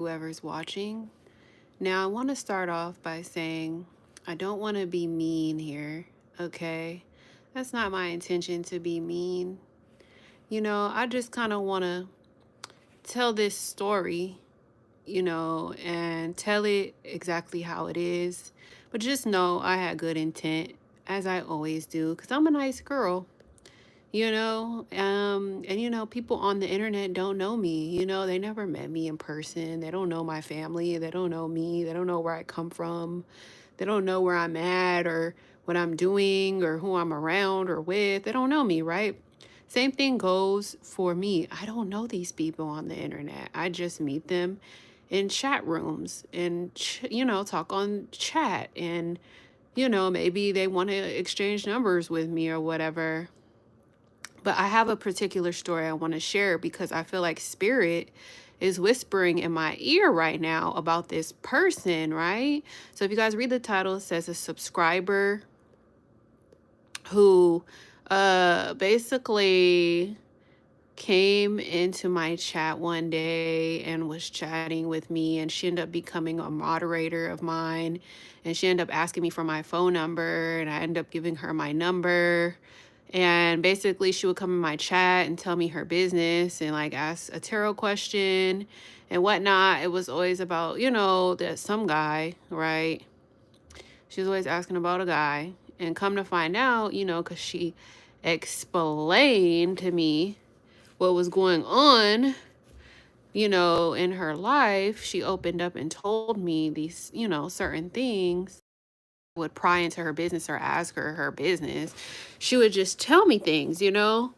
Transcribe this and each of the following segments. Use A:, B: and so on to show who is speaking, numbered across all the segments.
A: whoever's watching. Now, I want to start off by saying I don't want to be mean here, okay? That's not my intention to be mean. I just kind of want to tell this story, and tell it exactly how it is. But just know I had good intent, as I always do, because I'm a nice girl. And people on the internet don't know me. They never met me in person. They don't know my family. They don't know me. They don't know where I come from. They don't know where I'm at or what I'm doing or who I'm around or with. They don't know me, right? Same thing goes for me. I don't know these people on the internet. I just meet them in chat rooms and talk on chat, and maybe they want to exchange numbers with me or whatever. But I have a particular story I want to share because I feel like spirit is whispering in my ear right now about this person, right? So if you guys read the title, it says a subscriber who basically came into my chat one day and was chatting with me, and she ended up becoming a moderator of mine, and she ended up asking me for my phone number, and I ended up giving her my number. And basically she would come in my chat and tell me her business and like ask a tarot question and whatnot. It was always about, that some guy, right? She was always asking about a guy. And come to find out, because she explained to me what was going on, in her life, she opened up and told me these, certain things. Would pry into her business or ask her business. She would just tell me things, and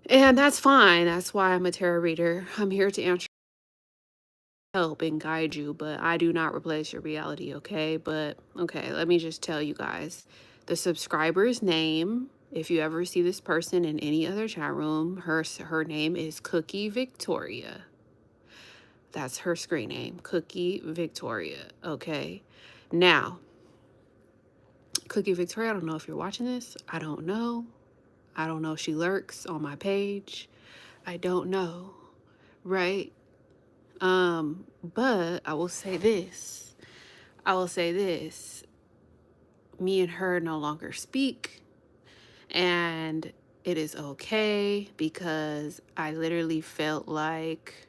A: that's fine. That's why I'm a tarot reader. I'm here to answer, help, and guide you, but I do not replace your reality, okay? But okay, let me just tell you guys the subscriber's name. If you ever see this person in any other chat room, her name is Cookie Victoria. That's her screen name, Cookie Victoria, okay? Now, Cookie Victoria, I don't know if you're watching this. I don't know. I don't know if she lurks on my page. I don't know, right? But I will say this. Me and her no longer speak, and it is okay because I literally felt like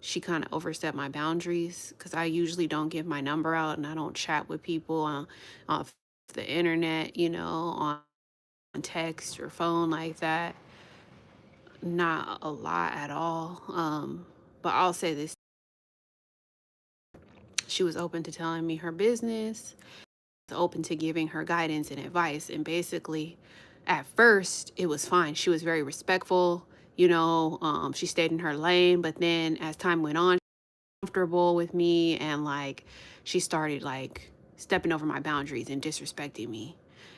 A: she kind of overstepped my boundaries because I usually don't give my number out and I don't chat with people on the internet, on text or phone like that. Not a lot at all. But I'll say this. She was open to telling me her business, open to giving her guidance and advice. And basically, at first, it was fine. She was very respectful. She stayed in her lane. But then as time went on, comfortable with me, and like she started like stepping over my boundaries and disrespecting me.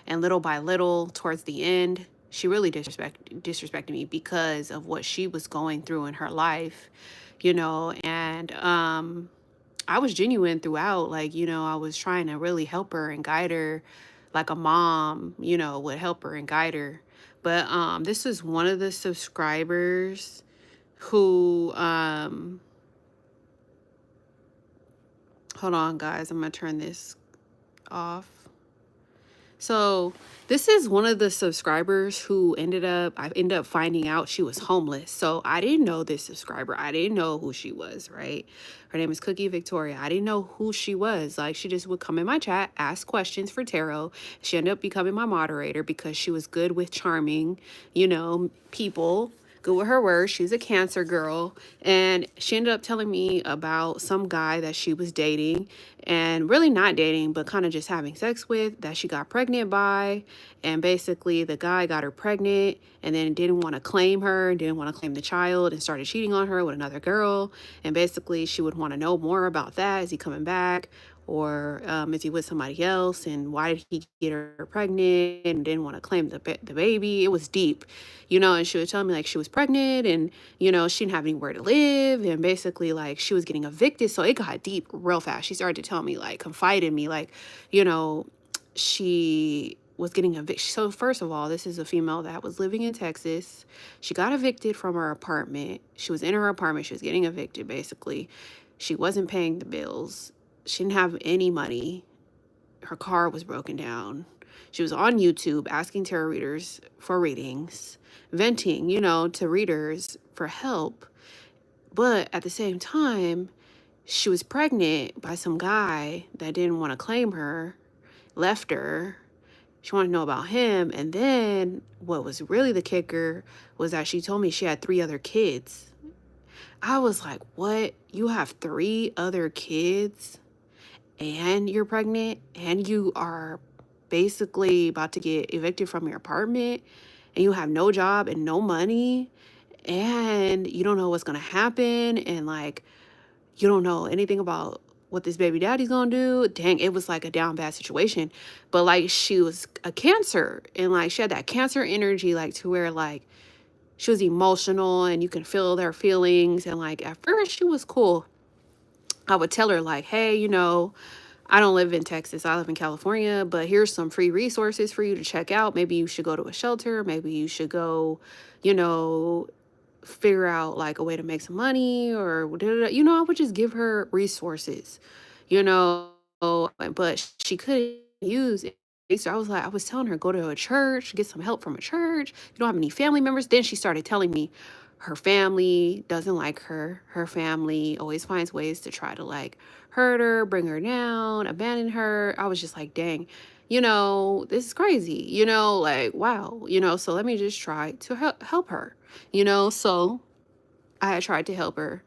A: And little by little, towards the end, she really disrespected me because of what she was going through in her life, and I was genuine throughout. Like, I was trying to really help her and guide her like a mom, would help her and guide her. But this is one of the subscribers who hold on guys, I'm gonna turn this off. So this is one of the subscribers who I ended up finding out she was homeless. So I didn't know this subscriber. I didn't know who she was, right? Her name is Cookie Victoria. I didn't know who she was. Like, she just would come in my chat, ask questions for tarot. She ended up becoming my moderator because she was good with charming, people. Good with her words. She's a Cancer girl. And she ended up telling me about some guy that she was dating, and really not dating, but kind of just having sex with, that she got pregnant by. And basically the guy got her pregnant and then didn't want to claim her, didn't want to claim the child, and started cheating on her with another girl. And basically she would want to know more about that. Is he coming back? Or is he with somebody else? And why did he get her pregnant and didn't want to claim the baby? It was deep, and she would tell me like she was pregnant and, she didn't have anywhere to live. And basically like she was getting evicted. So it got deep real fast. She started to tell me, like, confide in me, like, she was getting evicted. So first of all, this is a female that was living in Texas. She got evicted from her apartment. She was in her apartment. She was getting evicted, basically. She wasn't paying the bills. She didn't have any money. Her car was broken down. She was on YouTube asking tarot readers for readings, venting, to readers for help. But at the same time, she was pregnant by some guy that didn't want to claim her, left her. She wanted to know about him. And then what was really the kicker was that she told me she had 3 other kids. I was like, what? You have 3 other kids and you're pregnant and you are basically about to get evicted from your apartment and you have no job and no money and you don't know what's going to happen and like you don't know anything about what this baby daddy's gonna do. Dang, it was like a down bad situation. But like she was a Cancer and like she had that Cancer energy, like to where like she was emotional and you can feel their feelings. And like at first she was cool. I would tell her like, hey, I don't live in Texas. I live in California, but here's some free resources for you to check out. Maybe you should go to a shelter. Maybe you should go, you know, figure out like a way to make some money or I would just give her resources, you know, but she couldn't use it. So I was telling her, go to a church, get some help from a church. You don't have any family members. Then she started telling me her family doesn't like her. Her family always finds ways to try to like hurt her, bring her down, abandon her. I was just like, dang, this is crazy, like, wow, so let me just try to help her, so I had tried to help her.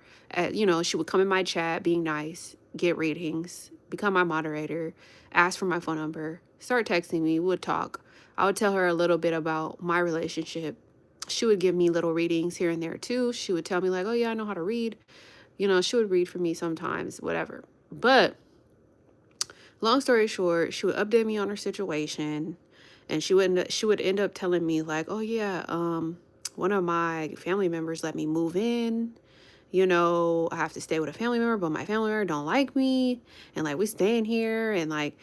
A: She would come in my chat being nice, get readings, become my moderator, ask for my phone number, start texting me, would talk. I would tell her a little bit about my relationship. She would give me little readings here and there too. She would tell me like, oh yeah, I know how to read. She would read for me sometimes, whatever. But long story short, she would update me on her situation and she would end up telling me like, oh yeah, one of my family members let me move in. I have to stay with a family member, but my family member don't like me. And like we staying here and like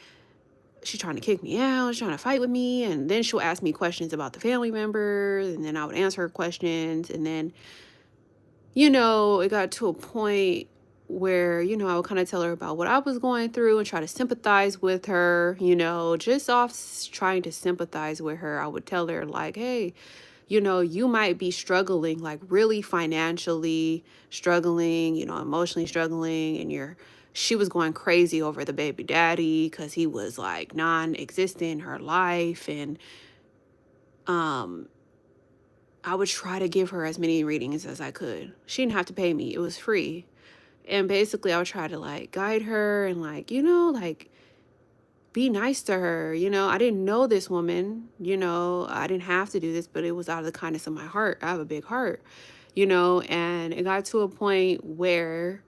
A: she's trying to kick me out, she's trying to fight with me. And then she'll ask me questions about the family members and then I would answer her questions. And then, it got to a point where, I would kind of tell her about what I was going through and try to sympathize with her, just trying to sympathize with her. I would tell her like, hey, you might be struggling, like really financially struggling, emotionally struggling, and she was going crazy over the baby daddy because he was like non-existent in her life. And I would try to give her as many readings as I could. She didn't have to pay me. It was free. And basically I would try to like guide her and like, like be nice to her. I didn't know this woman, I didn't have to do this, but it was out of the kindness of my heart. I have a big heart, and it got to a point where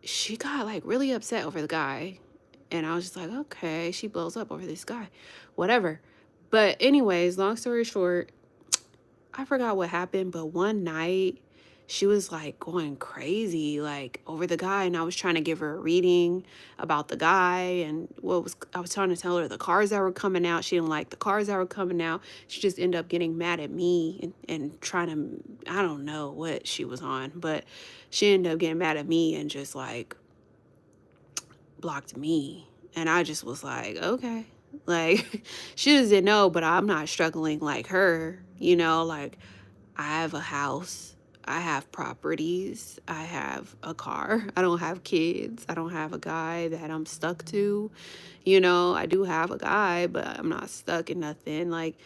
A: she got like really upset over the guy. And I was just like, okay, she blows up over this guy, whatever. But anyways, long story short, I forgot what happened, but one night she was like going crazy, like over the guy. And I was trying to give her a reading about the guy and I was trying to tell her the cars that were coming out. She didn't like the cars that were coming out. She just ended up getting mad at me and trying to, I don't know what she was on, but she ended up getting mad at me and just like blocked me. And I just was like, okay, like she just didn't know, but I'm not struggling like her, like I have a house, I have properties, I have a car, I don't have kids, I don't have a guy that I'm stuck to, I do have a guy, but I'm not stuck in nothing. Like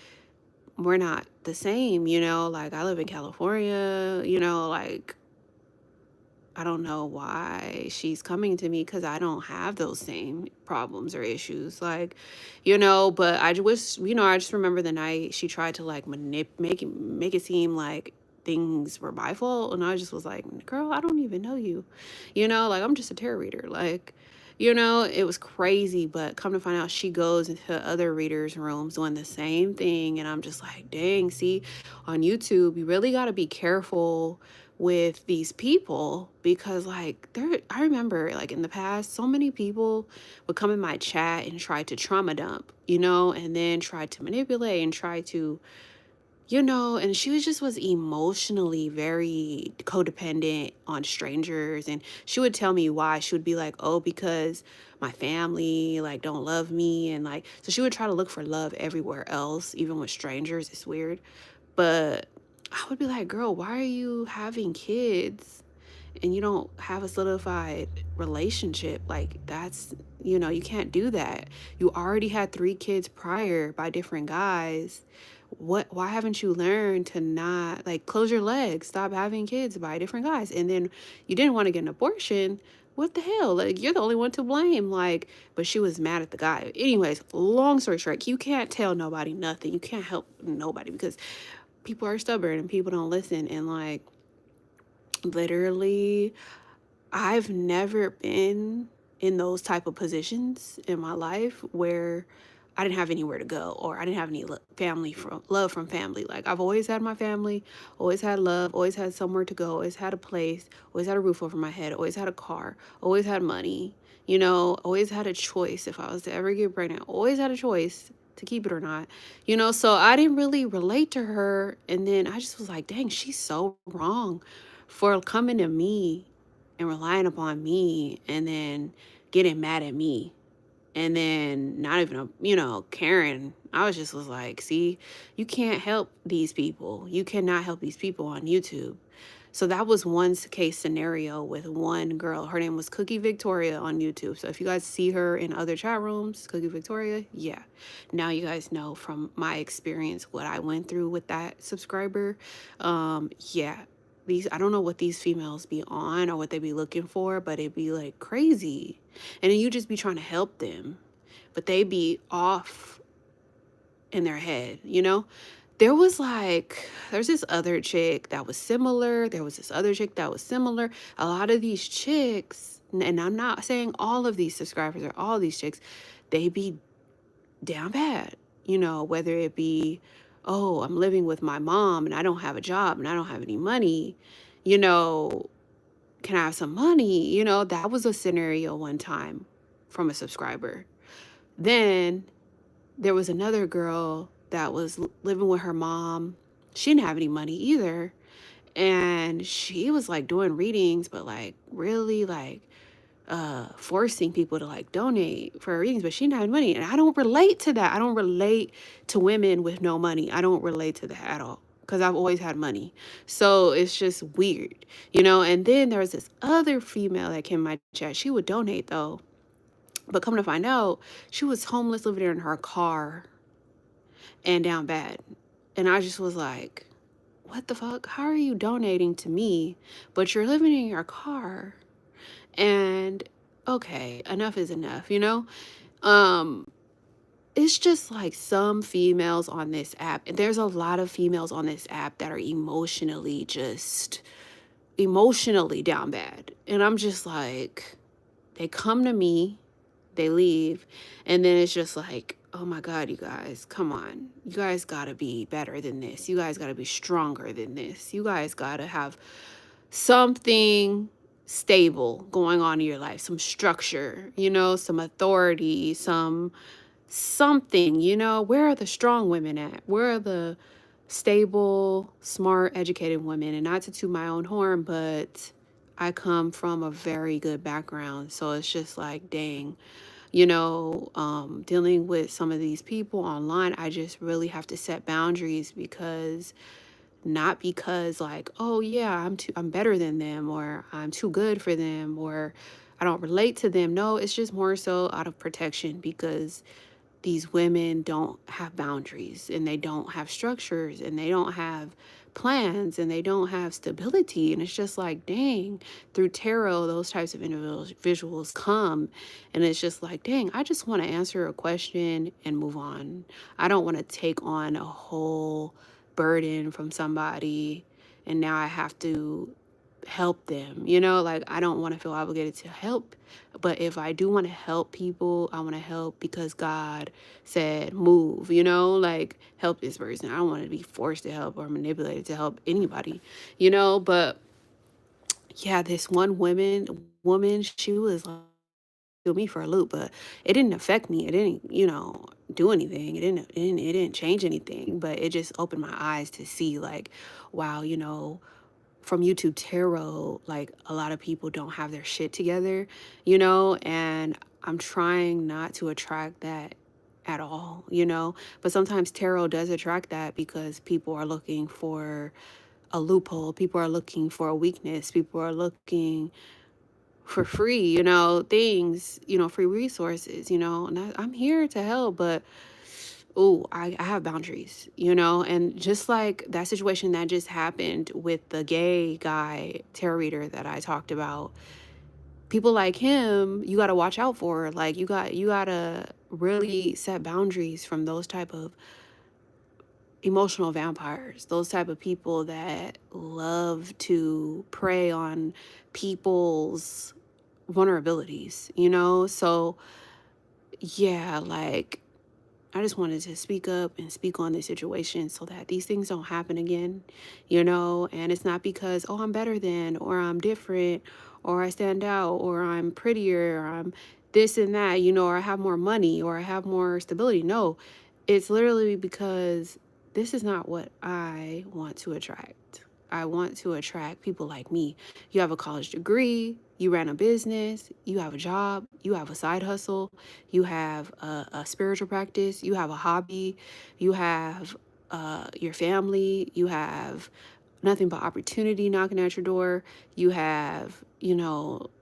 A: we're not the same, like I live in California, like I don't know why she's coming to me because I don't have those same problems or issues. Like, but I just remember the night she tried to like make it seem like things were my fault. And I just was like, girl, I don't even know you. Like I'm just a tarot reader. Like, it was crazy. But come to find out, she goes into other readers' rooms doing the same thing. And I'm just like, dang, see, on YouTube, you really got to be careful with these people because like I remember like in the past so many people would come in my chat and try to trauma dump, you know, and then try to manipulate and try to, you know, and she was emotionally very codependent on strangers. And she would tell me why. She would be like, oh, because my family like don't love me. And like, so she would try to look for love everywhere else, even with strangers. It's weird. But I would be like, girl, why are you having kids and you don't have a solidified relationship? Like, that's, you know, you can't do that. You already had 3 kids prior by different guys. Why haven't you learned to not like close your legs, stop having kids by different guys? And then you didn't want to get an abortion. What the hell? Like, you're the only one to blame. Like, but she was mad at the guy. Anyways, long story short, you can't tell nobody nothing. You can't help nobody because people are stubborn and people don't listen. And like, literally, I've never been in those type of positions in my life where I didn't have anywhere to go or I didn't have any love from family. Like, I've always had my family, always had love, always had somewhere to go, always had a place, always had a roof over my head, always had a car, always had money, you know, always had a choice. If I was to ever get pregnant, always had a choice to keep it or not, you know. So I didn't really relate to her. And then I just was like, dang, she's so wrong for coming to me and relying upon me and then getting mad at me and then not even you know, caring. I was like, see, you can't help these people. You cannot help these people on YouTube. So that was one case scenario with one girl. Her name was Cookie Victoria on YouTube. So if you guys see her in other chat rooms, Cookie Victoria, yeah. Now you guys know from my experience what I went through with that subscriber. Yeah. I don't know what these females be on or what they be looking for, but it be like crazy. And then you just be trying to help them, but they be off in their head, you know? There's this other chick that was similar. There was this other chick that was similar. A lot of these chicks, and I'm not saying all of these subscribers or all these chicks, they be down bad, you know, whether it be, oh, I'm living with my mom and I don't have a job and I don't have any money, you know, can I have some money? You know, that was a scenario one time from a subscriber. Then there was another girl that was living with her mom. She didn't have any money either. And she was like doing readings, but like really like forcing people to like donate for her readings, but she didn't have money. And I don't relate to that. I don't relate to women with no money. I don't relate to that at all because I've always had money. So it's just weird, you know. And then there was this other female that came in my chat. She would donate though, but come to find out, she was homeless, living in her car and down bad. And I just was like, what the fuck? How are you donating to me, but you're living in your car? And okay, enough is enough, you know? Um, it's just like some females on this app, and there's a lot of females on this app that are emotionally down bad. And I'm just like, they come to me, they leave, and then it's just like, oh my God, you guys, come on. You guys gotta be better than this. You guys gotta be stronger than this. You guys gotta have something stable going on in your life, some structure, you know, some authority, something, you know. Where are the strong women at? Where are the stable, smart, educated women? And not to toot my own horn, but I come from a very good background. So it's just like, dang, you know, dealing with some of these people online, I just really have to set boundaries because not because like, oh yeah, I'm better than them or I'm too good for them or I don't relate to them. No, it's just more so out of protection because these women don't have boundaries and they don't have structures and they don't have plans and they don't have stability. And it's just like, dang, through tarot, those types of individuals come. And it's just like, dang, I just want to answer a question and move on. I don't want to take on a whole burden from somebody and now I have to help them, you know. Like, I don't want to feel obligated to help, but if I do want to help people, I want to help because God said move, you know, like help this person. I don't want to be forced to help or manipulated to help anybody, you know. But yeah, this one woman, she was like threw me for a loop, but it didn't affect me. It didn't, do anything. It didn't change anything, but it just opened my eyes to see like, wow, from YouTube tarot, like a lot of people don't have their shit together, and I'm trying not to attract that at all, but sometimes tarot does attract that because people are looking for a loophole, people are looking for a weakness, people are looking for free, things, free resources, and I'm here to help, but oh, I have boundaries, and just like that situation that just happened with the gay guy tarot reader that I talked about, people like him, you got to watch out for. Like you got to really set boundaries from those type of emotional vampires, those type of people that love to prey on people's vulnerabilities, So, yeah, like I just wanted to speak up and speak on this situation so that these things don't happen again, and it's not because, oh, I'm better than, or I'm different, or I stand out, or I'm prettier, or I'm this and that, or I have more money, or I have more stability. No, it's literally because this is not what I want to attract. I want to attract people like me. You have a college degree, you ran a business, you have a job, you have a side hustle, you have a spiritual practice, you have a hobby, you have your family, you have nothing but opportunity knocking at your door, you have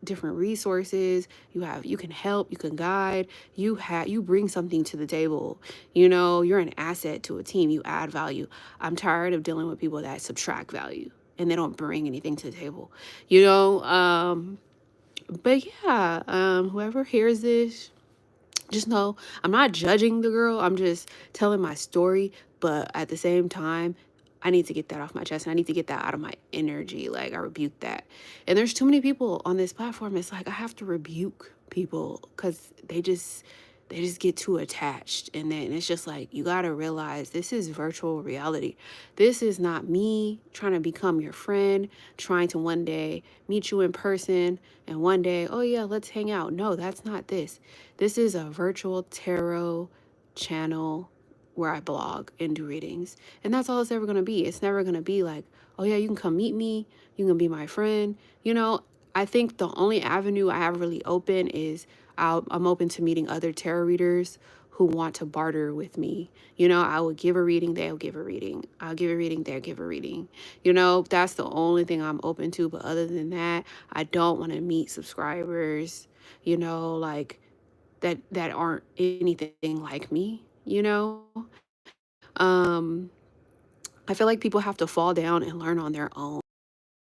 A: different resources, you can help, you can guide, you bring something to the table, you're an asset to a team, you add value. I'm tired of dealing with people that subtract value and they don't bring anything to the table, but yeah, whoever hears this, just know I'm not judging the girl. I'm just telling my story. But at the same time, I need to get that off my chest and I need to get that out of my energy. Like I rebuke that. And there's too many people on this platform. It's like I have to rebuke people because they just get too attached. And then it's just like you gotta realize this is virtual reality. This is not me trying to become your friend, trying to one day meet you in person and one day, oh yeah, let's hang out. No, that's not this. This is a virtual tarot channel where I blog and do readings. And that's all it's ever going to be. It's never going to be like, oh, yeah, you can come meet me. You can be my friend. I think the only avenue I have really open is I'm open to meeting other tarot readers who want to barter with me. I will give a reading, they'll give a reading. I'll give a reading, they'll give a reading. That's the only thing I'm open to. But other than that, I don't want to meet subscribers, like that aren't anything like me, um I feel like people have to fall down and learn on their own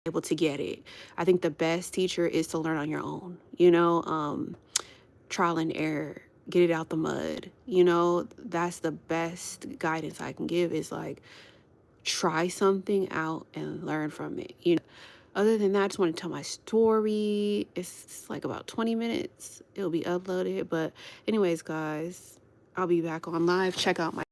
A: able to get it. I think the best teacher is to learn on your own, trial and error, get it out the mud, that's the best guidance I can give is like try something out and learn from it, Other than that, I just want to tell my story. It's like about 20 minutes. It'll be uploaded. But anyways, guys, I'll be back on live. Check out my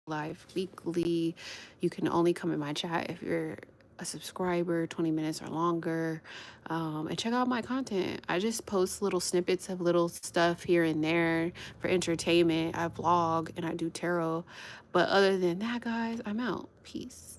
A: live weekly. You can only come in my chat if you're a subscriber, 20 minutes or longer. And check out my content. I just post little snippets of little stuff here and there for entertainment. I vlog and I do tarot. But other than that, guys, I'm out. Peace.